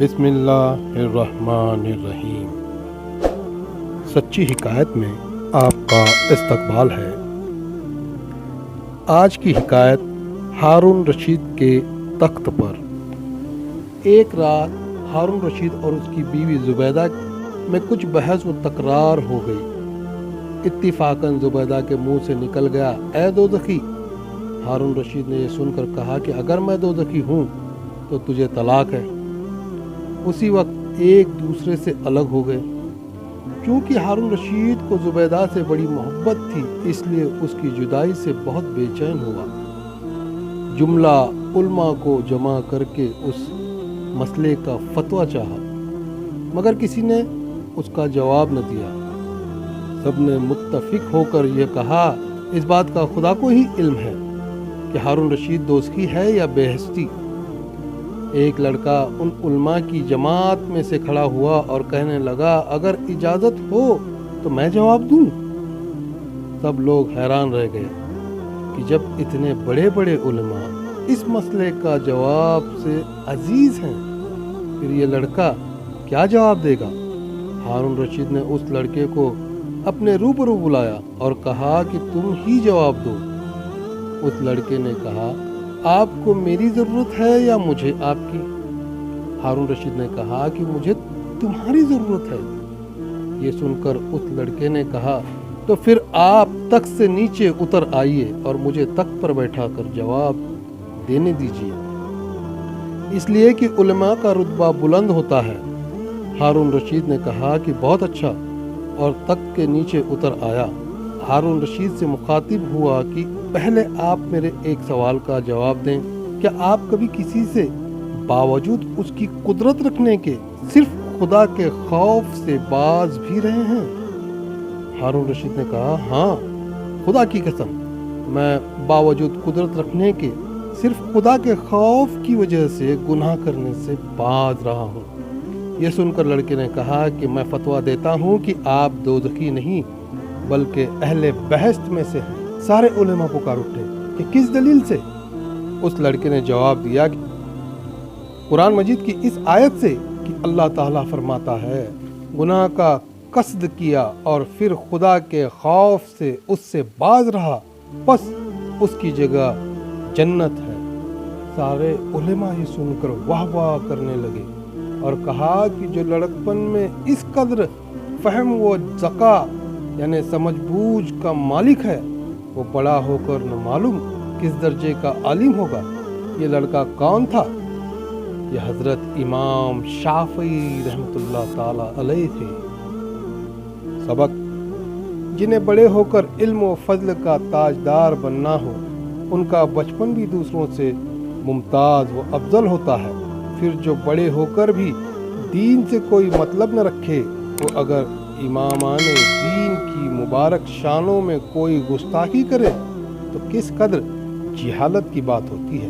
بسم اللہ الرحمن الرحیم۔ سچی حکایت میں آپ کا استقبال ہے۔ آج کی حکایت ہارون رشید کے تخت پر۔ ایک رات ہارون رشید اور اس کی بیوی زبیدہ میں کچھ بحث و تکرار ہو گئی۔ اتفاقاً زبیدہ کے منہ سے نکل گیا، اے دوزخی۔ ہارون رشید نے یہ سن کر کہا کہ اگر میں دوزخی ہوں تو تجھے طلاق ہے۔ اسی وقت ایک دوسرے سے الگ ہو گئے۔ چونکہ ہارون رشید کو زبیدہ سے بڑی محبت تھی، اس لیے اس کی جدائی سے بہت بے چین ہوا۔ جملہ علماء کو جمع کر کے اس مسئلے کا فتویٰ چاہا، مگر کسی نے اس کا جواب نہ دیا۔ سب نے متفق ہو کر یہ کہا، اس بات کا خدا کو ہی علم ہے کہ ہارون رشید دوزخی ہے یا بہشتی۔ ایک لڑکا ان علماء کی جماعت میں سے کھڑا ہوا اور کہنے لگا، اگر اجازت ہو تو میں جواب دوں۔ سب لوگ حیران رہ گئے کہ جب اتنے بڑے بڑے علماء اس مسئلے کا جواب سے عزیز ہیں، پھر یہ لڑکا کیا جواب دے گا؟ ہارون رشید نے اس لڑکے کو اپنے روبرو بلایا اور کہا کہ تم ہی جواب دو۔ اس لڑکے نے کہا، آپ کو میری ضرورت ہے یا مجھے آپ کی؟ ہارون رشید نے کہا کہ مجھے تمہاری ضرورت ہے۔ یہ سن کر اس لڑکے نے کہا، تو پھر آپ تخت سے نیچے اتر آئیے اور مجھے تخت پر بیٹھا کر جواب دینے دیجیے، اس لیے کہ علماء کا رتبہ بلند ہوتا ہے۔ ہارون رشید نے کہا کہ بہت اچھا، اور تخت کے نیچے اتر آیا۔ ہارون رشید سے مخاطب ہوا کہ پہلے آپ میرے ایک سوال کا جواب دیں، کیا آپ کبھی کسی سے باوجود اس کی قدرت رکھنے کے صرف خدا کے خوف سے باز بھی رہے ہیں؟ ہارون رشید نے کہا، ہاں، خدا کی قسم، میں باوجود قدرت رکھنے کے صرف خدا کے خوف کی وجہ سے گناہ کرنے سے باز رہا ہوں۔ یہ سن کر لڑکے نے کہا کہ میں فتویٰ دیتا ہوں کہ آپ دوزخی نہیں بلکہ اہل بہشت میں سے ہیں۔ سارے علماء پکار اٹھے کہ کس دلیل سے؟ اس لڑکے نے جواب دیا کہ قرآن مجید کی اس آیت سے کہ اللہ تعالیٰ فرماتا ہے، گناہ کا قصد کیا اور پھر خدا کے خوف سے اس سے باز رہا، بس اس کی جگہ جنت ہے۔ سارے علماء یہ سن کر واہ واہ کرنے لگے اور کہا کہ جو لڑکپن میں اس قدر فہم و ذکا یعنی سمجھ بوجھ کا مالک ہے، وہ بڑا ہو کر نہ معلوم کس درجے کا عالم ہوگا۔ یہ لڑکا کون تھا؟ یہ حضرت امام شافعی رحمۃ اللہ تعالی علیہ تھے۔ سبق: جنہیں بڑے ہو کر علم و فضل کا تاجدار بننا ہو، ان کا بچپن بھی دوسروں سے ممتاز و افضل ہوتا ہے۔ پھر جو بڑے ہو کر بھی دین سے کوئی مطلب نہ رکھے، وہ اگر امامان دین کی مبارک شانوں میں کوئی گستاخی کرے تو کس قدر جہالت کی بات ہوتی ہے۔